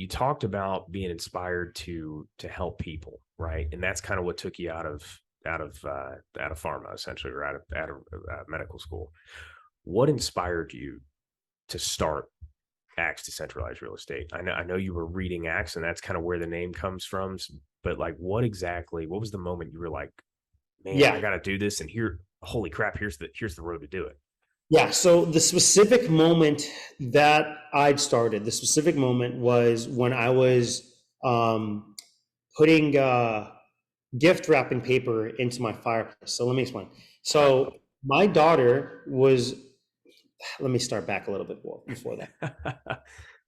you talked about being inspired to help people, right? And that's kind of what took you out of pharma, essentially, or out of medical school. What inspired you to start ACTS Decentralized Real Estate? I know you were reading ACTS, and that's kind of where the name comes from. But like, what was the moment you were like, man, I got to do this, and holy crap, here's the road to do it. Yeah. So the specific moment that I'd started, the specific moment was when I was putting gift wrapping paper into my fireplace. So let me explain. So my daughter was, let me start back a little bit more before that.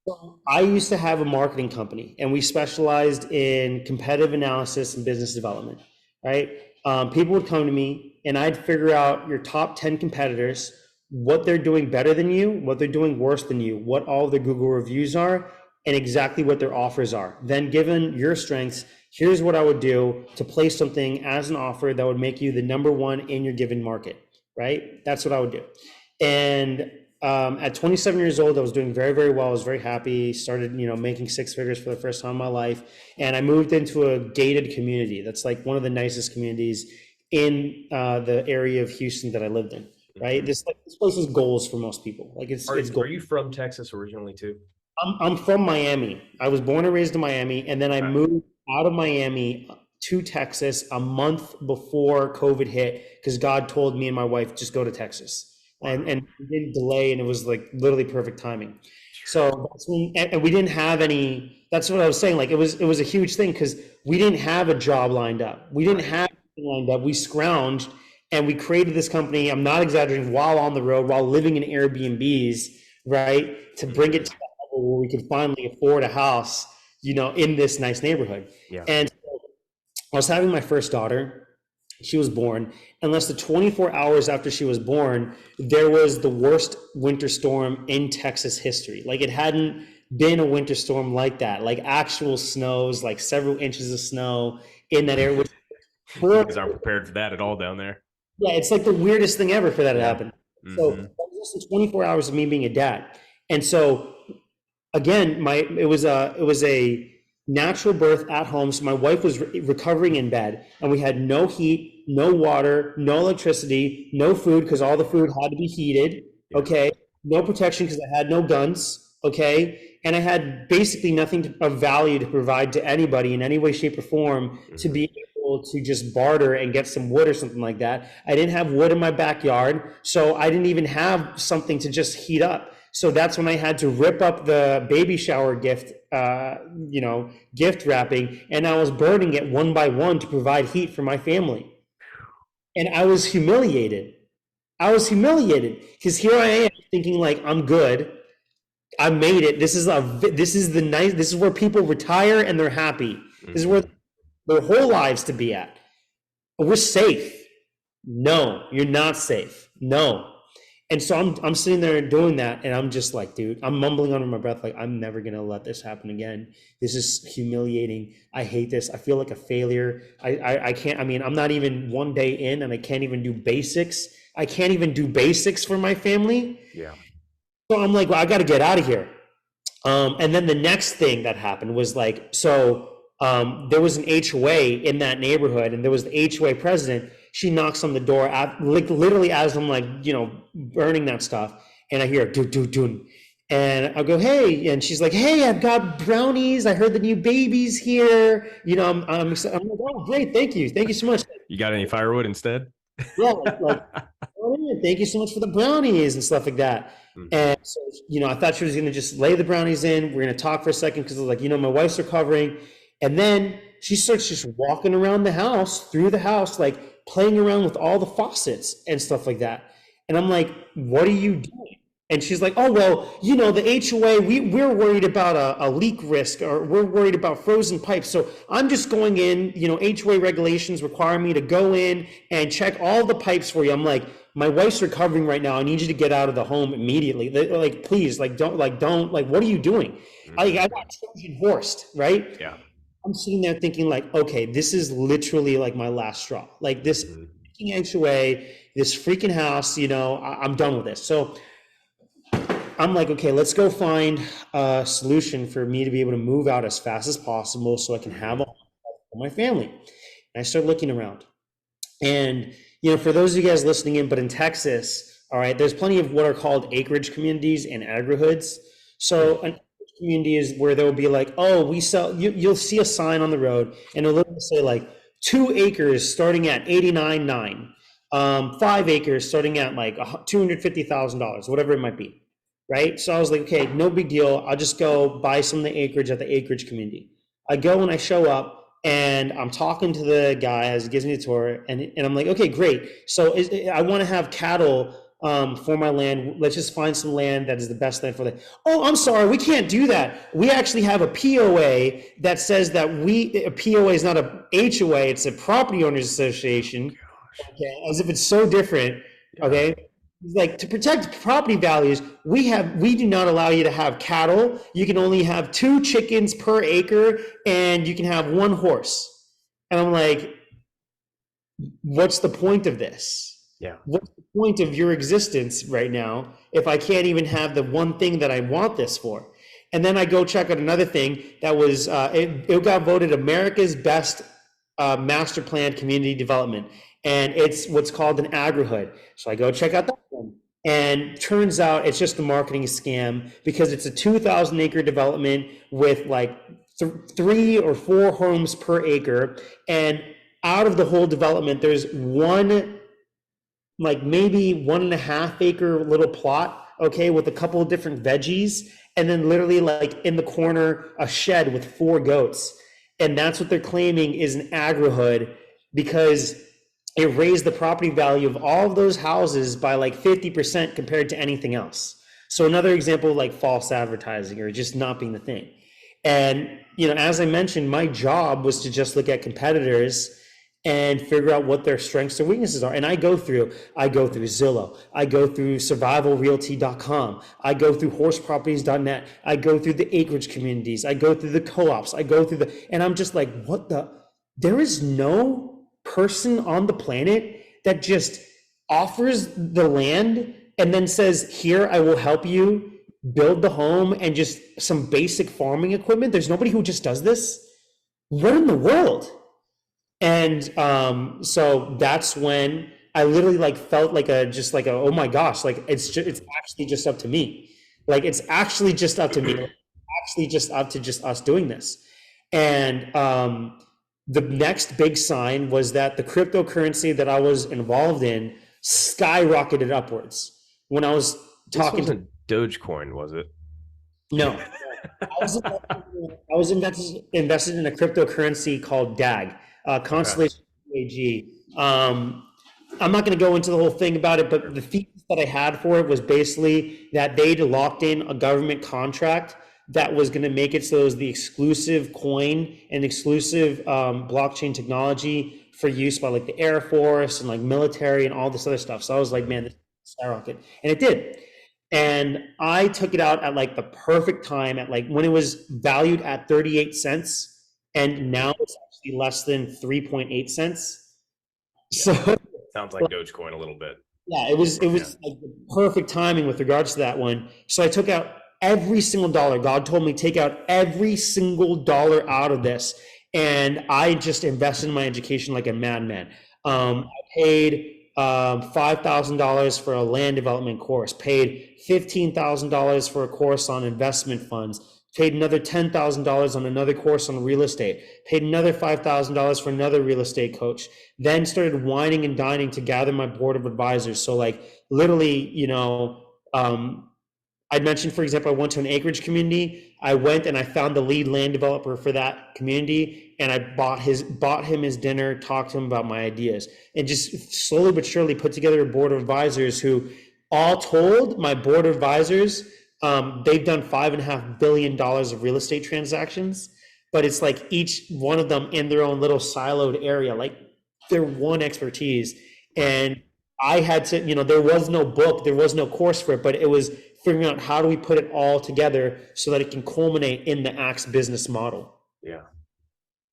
So I used to have a marketing company, and we specialized in competitive analysis and business development, right? People would come to me, and I'd figure out your top 10 competitors, what they're doing better than you, what they're doing worse than you, what all their Google reviews are, and exactly what their offers are. Then, given your strengths, here's what I would do to place something as an offer that would make you the number one in your given market, right? That's what I would do. And at 27 years old, I was doing very, very well. I was very happy, started, making six figures for the first time in my life. And I moved into a gated community. That's like one of the nicest communities in the area of Houston that I lived in, right? This place is goals for most people. Like it's goals. Are you from Texas originally too? I'm from Miami. I was born and raised in Miami, and then I moved out of Miami to Texas a month before COVID hit, because God told me and my wife, just go to Texas. And we didn't delay, and it was like literally perfect timing. So that's when, and we didn't have any, that's what I was saying. Like it was a huge thing, because we didn't have a job lined up. We didn't have anything lined up. We scrounged and we created this company. I'm not exaggerating, while on the road, while living in Airbnbs, right? To bring it to the level where we could finally afford a house, in this nice neighborhood. Yeah. And I was having my first daughter. She was born, and less than 24 hours after she was born, there was the worst winter storm in Texas history. Like, it hadn't been a winter storm like that, like actual snows, like several inches of snow in that area. You guys aren't prepared for that at all down there. Yeah, it's like the weirdest thing ever for that to happen. So that was less than 24 hours of me being a dad. And so again, it was a natural birth at home. So my wife was recovering in bed, and we had no heat, no water, no electricity, no food, because all the food had to be heated. Okay. No protection, because I had no guns. Okay. And I had basically nothing of value to provide to anybody in any way, shape, or form to be able to just barter and get some wood or something like that. I didn't have wood in my backyard, so I didn't even have something to just heat up. So that's when I had to rip up the baby shower gift, gift wrapping, and I was burning it one by one to provide heat for my family. And I was humiliated. Because here I am thinking, like, I'm good. I made it. This is where people retire and they're happy. This is where their whole lives to be at. But we're safe. No, you're not safe. No. And so I'm sitting there doing that, and I'm just like, dude, I'm mumbling under my breath, like, I'm never gonna let this happen again. This is humiliating. I hate this. I feel like a failure. I can't. I mean, I'm not even one day in, and I can't even do basics. I can't even do basics for my family. Yeah. So I'm like, well, I got to get out of here. And then the next thing that happened was like, there was an HOA in that neighborhood, and there was the HOA president. She knocks on the door, literally as I'm like, burning that stuff. And I hear, do. And I go, hey. And she's like, hey, I've got brownies. I heard the new baby's here. I'm like, oh, great. Thank you. Thank you so much. You got any firewood instead? Yeah. Thank you so much for the brownies and stuff like that. And so, I thought she was going to just lay the brownies in. We're going to talk for a second, because I was like, my wife's recovering. And then she starts just walking around the house, through the house, like playing around with all the faucets and stuff like that. And I'm like, what are you doing? And she's like, oh, well, the HOA, we're worried about a leak risk, or we're worried about frozen pipes. So I'm just going in, HOA regulations require me to go in and check all the pipes for you. I'm like, my wife's recovering right now. I need you to get out of the home immediately. Like, please, don't, what are you doing? I got Trojan horsed, right? Yeah. I'm sitting there thinking, like, okay, this is literally like my last straw. Like, this freaking HOA, this freaking house, I'm done with this. So I'm like, okay, let's go find a solution for me to be able to move out as fast as possible so I can have a Hmm. home for my family. And I start looking around. And, for those of you guys listening in, but in Texas, all right, there's plenty of what are called acreage communities and agri-hoods. Hmm. So an acreage community is where there will be like, oh, we sell, you'll see a sign on the road and it'll literally say like 2 acres starting at 89.9, 5 acres starting at like $250,000, whatever it might be. Right. So I was like, okay, no big deal. I'll just go buy some of the acreage at the acreage community. I go and I show up and I'm talking to the guy as he gives me the tour, and I'm like, okay, great. So I want to have cattle for my land. Let's just find some land that is the best land for that. Oh, I'm sorry, we can't do that. We actually have a POA that says that a POA is not a HOA; it's a property owners association. Gosh. Okay, as if it's so different. Yeah. Okay, like to protect property values, we do not allow you to have cattle. You can only have 2 chickens per acre, and you can have 1 horse. And I'm like, what's the point of this? Yeah. What's the point of your existence right now if I can't even have the one thing that I want this for? And then I go check out another thing that was it got voted America's best master planned community development, and it's what's called an agri-hood. So I go check out that one, and turns out it's just a marketing scam because it's a 2,000 acre development with like 3 or 4 homes per acre, and out of the whole development, there's one, like maybe 1.5 acre little plot, okay, with a couple of different veggies, and then literally like in the corner, a shed with 4 goats. And that's what they're claiming is an agri-hood because it raised the property value of all of those houses by like 50% compared to anything else. So another example of like false advertising or just not being the thing. And as I mentioned, my job was to just look at competitors and figure out what their strengths or weaknesses are. And I go through Zillow, I go through survivalrealty.com, I go through horseproperties.net, I go through the acreage communities, I go through the co-ops, and I'm just like, there is no person on the planet that just offers the land and then says, here, I will help you build the home and just some basic farming equipment. There's nobody who just does this. What in the world? And so that's when I literally like felt like oh my gosh, like it's actually just up to me. Like it's actually just up to me. Like, actually just up to just us doing this. And the next big sign was that the cryptocurrency that I was involved in skyrocketed upwards. When I was This talking to wasn't Dogecoin, was it? no, I was invested in a cryptocurrency called DAG, Okay. Constellation AG. I'm not going to go into the whole thing about it, but Sure. the thesis that I had for it was basically that they'd locked in a government contract that was going to make it so it was the exclusive coin and exclusive blockchain technology for use by like the Air Force and like military and all this other stuff. So I was like, man, this is skyrocket, and it did. And I took it out at like the perfect time at like when it was valued at 38 cents, and now it's actually less than 3.8 cents. Yeah. So Sounds like Dogecoin a little bit. yeah, it was Yeah. like the perfect timing with regards to that one. So I took out every single dollar. God told me take out every single dollar out of this, and I just invested in my education like a madman. I paid $5,000 for a land development course, paid $15,000 for a course on investment funds, paid another $10,000 on another course on real estate, paid another $5,000 for another real estate coach, then started whining and dining to gather my board of advisors. So like literally, I mentioned, for example, I went to an acreage community. I went and I found the lead land developer for that community, and I bought him his dinner, talked to him about my ideas, and just slowly but surely put together a board of advisors who, all told, my board of advisors, they've done $5.5 billion of real estate transactions, but it's like each one of them in their own little siloed area, like their one expertise. Right. And I had to, there was no book, there was no course for it, but it was figuring out how do we put it all together so that it can culminate in the ACTS business model. Yeah.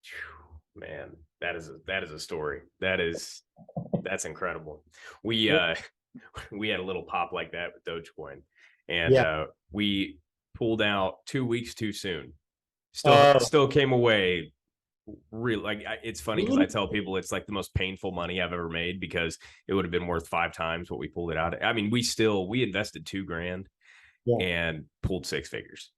Phew, man, that is a story. That's incredible. We we had a little pop like that with Dogecoin, and Yeah. we pulled out 2 weeks too soon. Oh, Still came away real like it's funny because I really? tell people it's like the most painful money I've ever made because it would have been worth 5 times what we pulled it out. I mean, we invested 2 grand Yeah. and pulled 6 figures.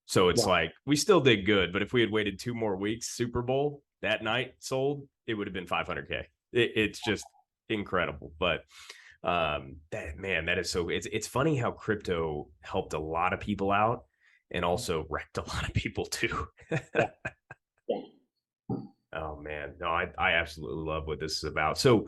So it's Wow. like we still did good, but if we had waited 2 more weeks, Super Bowl that night sold, it would have been 500K. It's just incredible. But that man, that is so it's funny how crypto helped a lot of people out and also wrecked a lot of people too. Yeah. Yeah. Oh man, no, I absolutely love what this is about. So